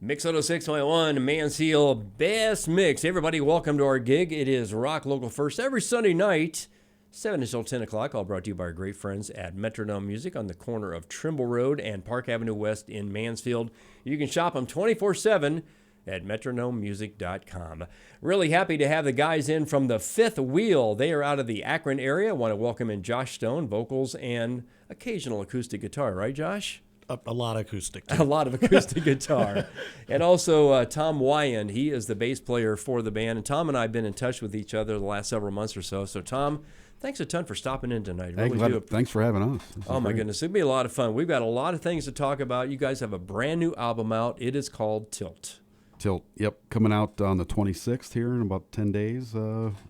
Mix 106.1, Mansfield, best mix. Everybody, welcome to our gig. It is Rock Local First every Sunday night, 7 until 10 o'clock, all brought to you by our great friends at Metronome Music on the corner of Trimble Road and Park Avenue West in Mansfield. You can shop them 24/7 at metronomemusic.com. Really happy to have the guys in from the Fifth Wheel. They are out of the Akron area. I want to welcome in Josh Stone, vocals and occasional acoustic guitar. Right, Josh? A lot of acoustic. A lot of acoustic guitar. And also Tom Wyand. He is the bass player for the band. And Tom and I have been in touch with each other the last several months or so. So, Tom, thanks a ton for stopping in tonight. Thanks for having us. Oh, my goodness. It'll be a lot of fun. We've got a lot of things to talk about. You guys have a brand new album out. It is called Tilt. Tilt, yep. Coming out on the 26th here in about 10 days,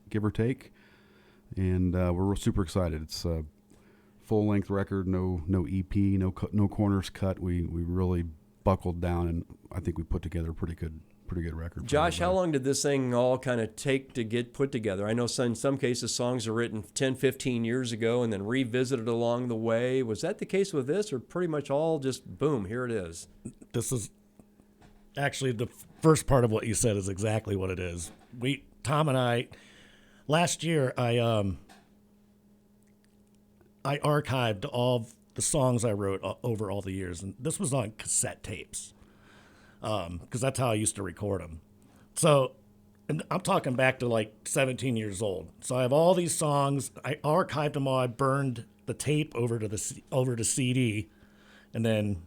give or take. And we're super excited. It's a full-length record, no EP, no corners cut. We really buckled down, and I think we put together a pretty good record. Josh, how long did this thing all kind of take to get put together? I know in some cases songs are written 10, 15 years ago and then revisited along the way. Was that the case with this, or pretty much all just, boom, here it is? This is actually the first part of what you said is exactly what it is. Tom and I, last year, I archived all the songs I wrote over all the years, and this was on cassette tapes, because that's how I used to record them. So, and I'm talking back to like 17 years old. So I have all these songs. I archived them all. I burned the tape over to CD, and then.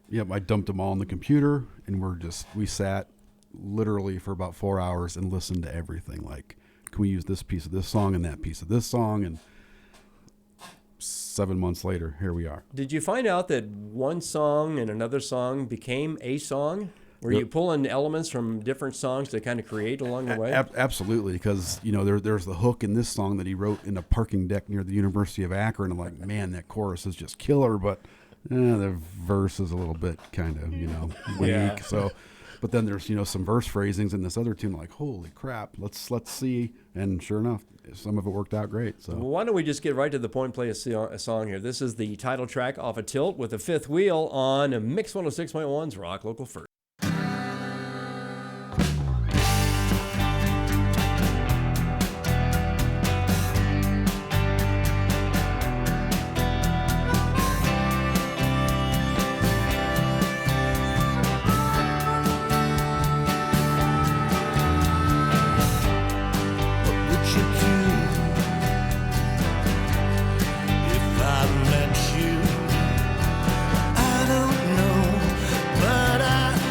Yep, I dumped them all on the computer, and we sat literally for about 4 hours and listened to everything. Like, can we use this piece of this song and that piece of this song? And 7 months later, here we are. Did you find out that one song and another song became a song? Were you pulling elements from different songs to kind of create along the way? Absolutely, because there's the hook in this song that he wrote in a parking deck near the University of Akron. I'm like, man, that chorus is just killer, but the verse is a little bit kind of weak. Yeah. So, but then there's some verse phrasings in this other tune. Like, holy crap, let's see. And sure enough, some of it worked out great. So well, why don't we just get right to the point and play a song here? This is the title track off of Tilt with the Fifth Wheel on Mix 106.1's Rock Local First. I don't know, but I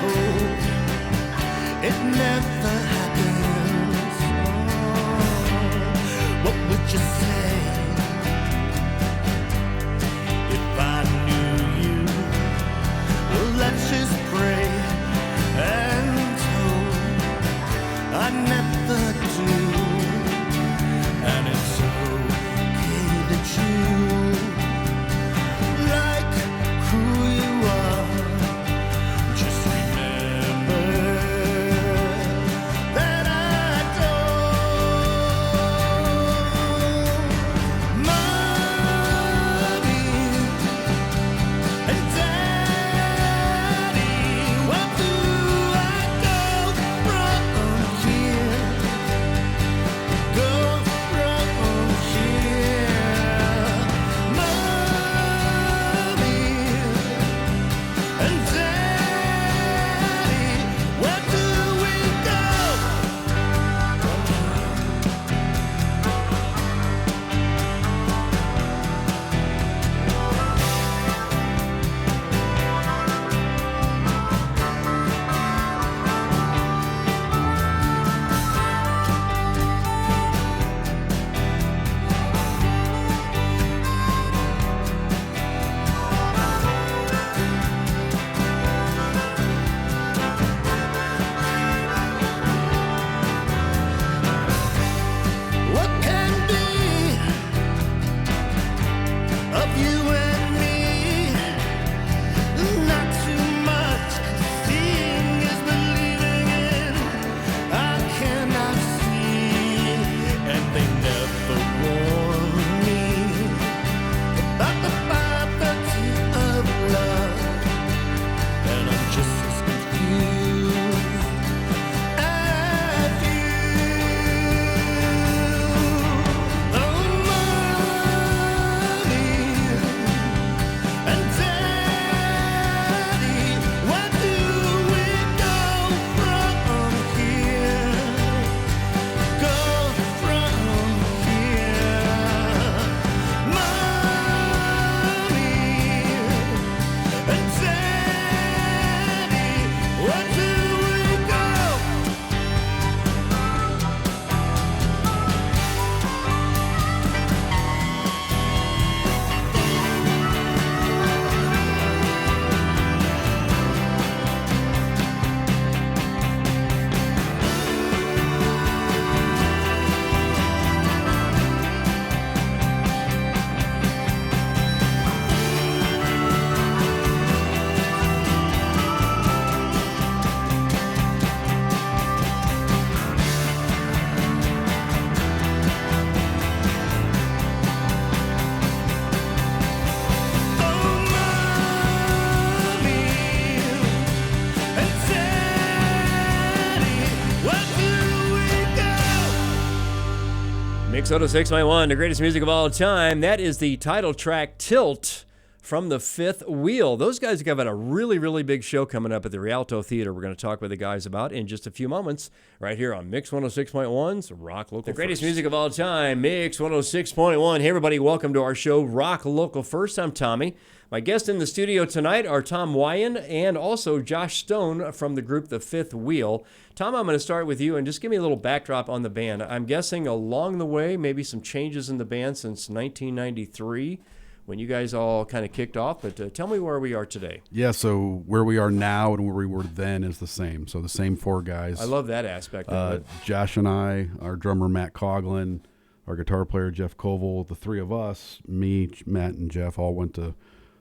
Mix 106.1, the greatest music of all time. That is the title track, Tilt, from the Fifth Wheel. Those guys have got a really, really big show coming up at the Rialto Theater. We're going to talk with the guys about in just a few moments, right here on Mix 106.1's Rock Local First. The greatest music of all time, Mix 106.1. Hey, everybody, welcome to our show, Rock Local First. I'm Tommy. My guests in the studio tonight are Tom Wyan and also Josh Stone from the group The Fifth Wheel. Tom, I'm going to start with you and just give me a little backdrop on the band. I'm guessing along the way, maybe some changes in the band since 1993 when you guys all kind of kicked off, but tell me where we are today. Yeah, so where we are now and where we were then is the same. So the same four guys. I love that aspect of it. Josh and I, our drummer Matt Coughlin, our guitar player Jeff Koval, the three of us, me, Matt, and Jeff all went to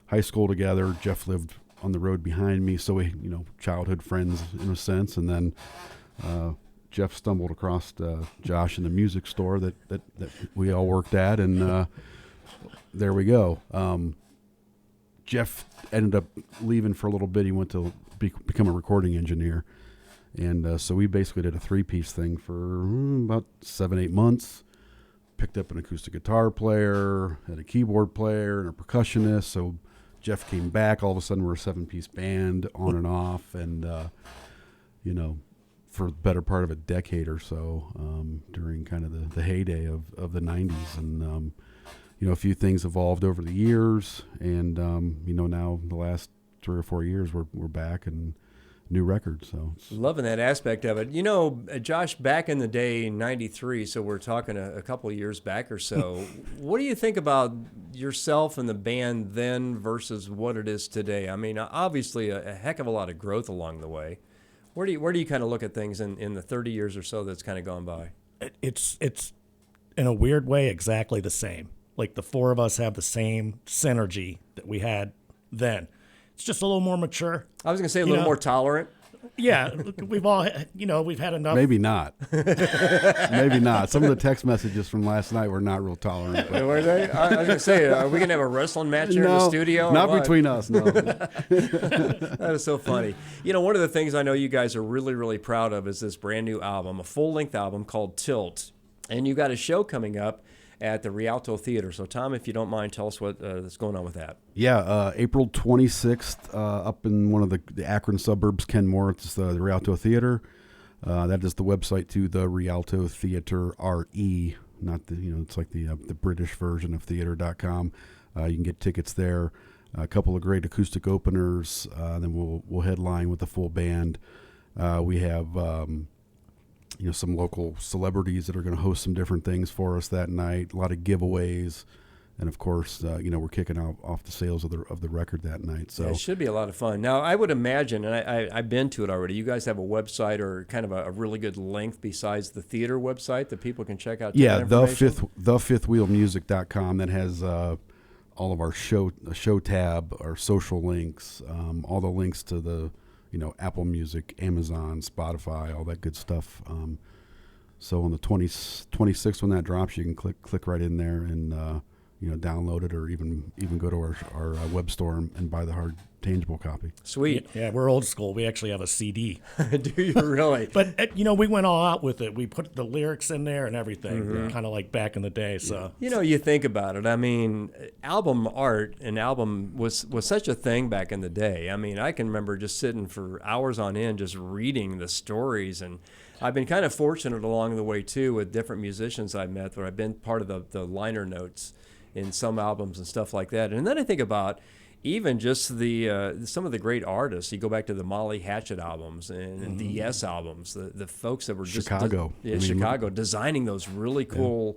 high school together. Jeff lived on the road behind me, so we, childhood friends in a sense. And then Jeff stumbled across Josh in the music store that we all worked at, and there we go. Jeff ended up leaving for a little bit. He went to become a recording engineer, and so we basically did a three-piece thing for about 7-8 months. Picked up an acoustic guitar player, had a keyboard player, and a percussionist. So Jeff came back. All of a sudden, we're a 7-piece band on and off, and for the better part of a decade or so during kind of the heyday of the 90s. And a few things evolved over the years, and now the last 3 or 4 years we're back and new record. So loving that aspect of it. Josh, back in the day, 93, so we're talking a couple of years back or so. What do you think about yourself and the band then versus what it is today? I mean, obviously a heck of a lot of growth along the way. Where do you kind of look at things in the 30 years or so that's kind of gone by? It's in a weird way exactly the same. Like the four of us have the same synergy that we had then. It's just a little more mature. I was going to say a little more tolerant. Yeah, we've all, we've had enough. Maybe not. Maybe not. Some of the text messages from last night were not real tolerant. Were they? I was going to say, are we going to have a wrestling match here in the studio? Not between us, no. That is so funny. One of the things I know you guys are really, really proud of is this brand new album, a full-length album called Tilt. And you got a show coming up at the Rialto Theater. So, Tom, if you don't mind, tell us what's going on with that. Yeah, April 26th, up in one of the Akron suburbs, Kenmore. It's the Rialto Theater. That is the website to the Rialto Theater RE. Not the it's like the British version of theater.com. You can get tickets there. A couple of great acoustic openers. Then we'll headline with the full band. We have some local celebrities that are going to host some different things for us that night. A lot of giveaways, and of course, we're kicking off the sales of the record that night. So it should be a lot of fun. Now, I would imagine, and I've been to it already. You guys have a website or kind of a really good link besides the theater website that people can check out. Yeah, thefifthwheelmusic.com that has all of our show tab, our social links, all the links to the Apple Music, Amazon, Spotify, all that good stuff. So on the 26th when that drops, you can click right in there and download it, or even go to our web store and buy the hard tangible copy. Sweet. Yeah, we're old school. We actually have a CD. Do you really? But we went all out with it. We put the lyrics in there and everything, kind of like back in the day. So you think about it. I mean, album art and album was such a thing back in the day. I mean, I can remember just sitting for hours on end just reading the stories, and I've been kind of fortunate along the way too with different musicians I've met where I've been part of the liner notes in some albums and stuff like that. And then I think about even just the some of the great artists. You go back to the Molly Hatchet albums and the Yes albums, the folks that were just Chicago, Chicago, designing those really cool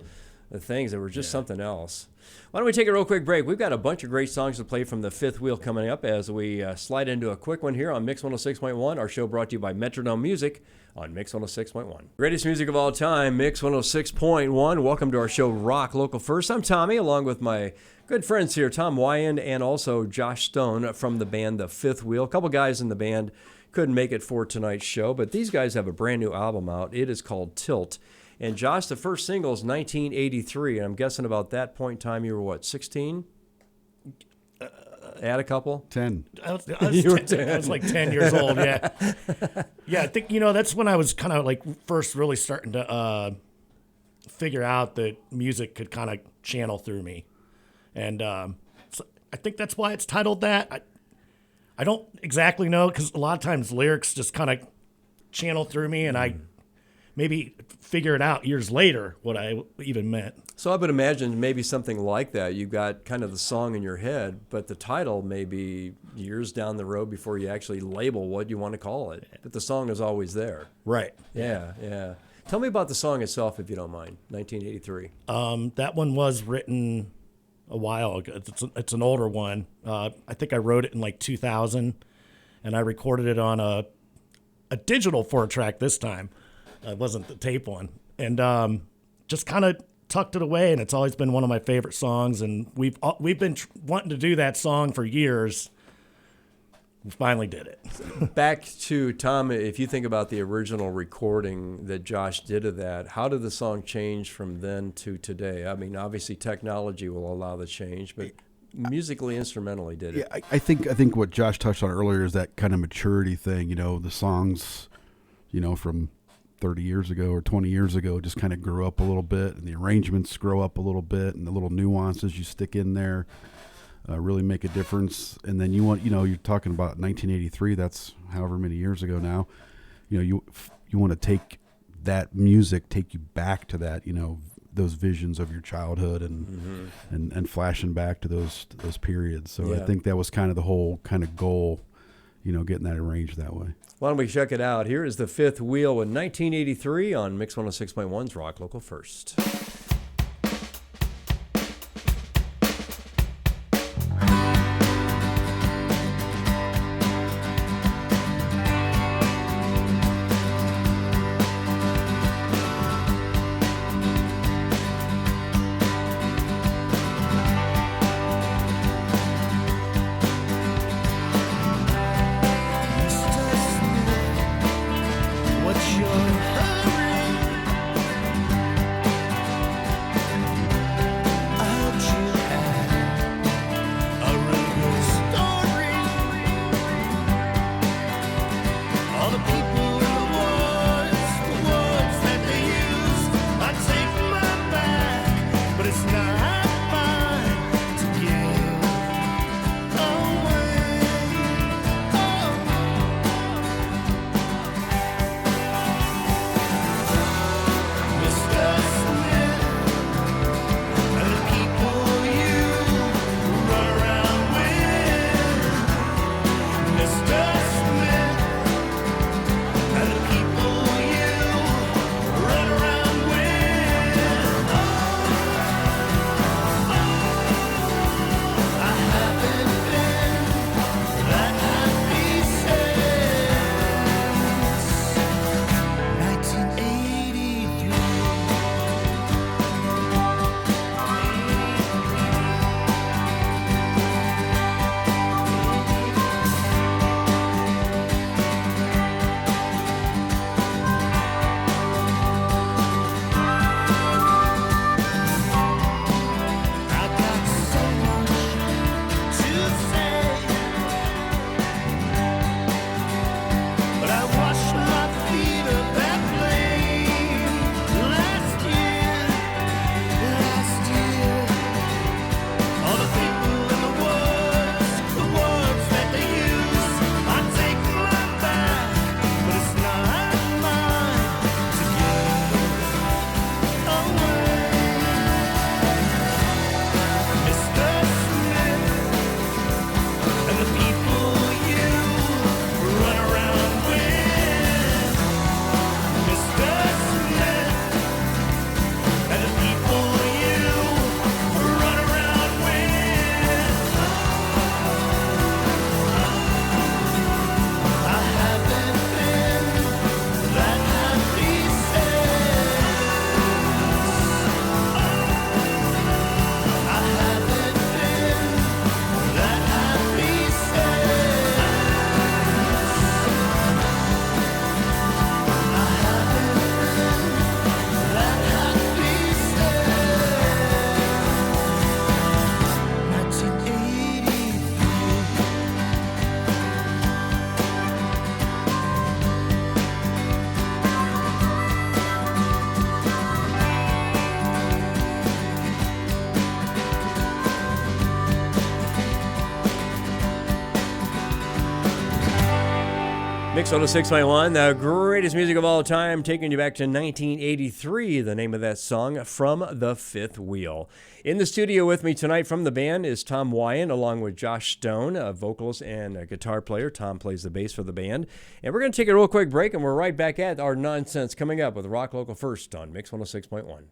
things that were just something else. Why don't we take a real quick break? We've got a bunch of great songs to play from the Fifth Wheel coming up as we slide into a quick one here on Mix 106.1. Our show brought to you by Metronome Music on Mix 106.1. Greatest music of all time, Mix 106.1. Welcome to our show, Rock Local First. I'm Tommy, along with my good friends here, Tom Wyan and also Josh Stone from the band The Fifth Wheel. A couple guys in the band couldn't make it for tonight's show, but these guys have a brand new album out. It is called Tilt. And Josh, the first single is 1983, and I'm guessing about that point in time you were what, 16? Add a couple? 10. I was 10. I was like 10 years old, yeah. Yeah, I think, that's when I was kind of like first really starting to figure out that music could kind of channel through me. And so I think that's why it's titled that. I don't exactly know, because a lot of times lyrics just kind of channel through me, and I maybe figure it out years later what I even meant. So I would imagine maybe something like that. You've got kind of the song in your head, but the title may be years down the road before you actually label what you want to call it. But the song is always there. Right. Yeah. Tell me about the song itself, if you don't mind. 1983. That one was written a while ago. It's an older one. I think I wrote it in like 2000, and I recorded it on a digital 4-track this time. It wasn't the tape one. And just kind of tucked it away, and it's always been one of my favorite songs. And we've been wanting to do that song for years. We finally did it. Back to Tom, if you think about the original recording that Josh did of that, how did the song change from then to today? I mean, obviously technology will allow the change, but musically, instrumentally, did it? Yeah, I think what Josh touched on earlier is that kind of maturity thing. You know, the songs, you know, from 30 years ago or 20 years ago just kind of grew up a little bit, and the arrangements grow up a little bit, and the little nuances you stick in there really make a difference. And then you're talking about 1983, that's however many years ago now. You know, you want to take that music, take you back to that, you know, those visions of your childhood and flashing back to those periods. So Yeah. I think that was kind of the whole kind of goal, you know, getting that arranged that way. Why don't we check it out? Here is the Fifth Wheel in 1983 on Mix 106.1's Rock Local First. What's your hurry? Mix 106.1, the greatest music of all time, taking you back to 1983. The name of that song, From the Fifth Wheel. In the studio with me tonight from the band is Tom Wyan, along with Josh Stone, a vocalist and a guitar player. Tom plays the bass for the band. And we're going to take a real quick break, and we're right back at our nonsense coming up with Rock Local First on Mix 106.1.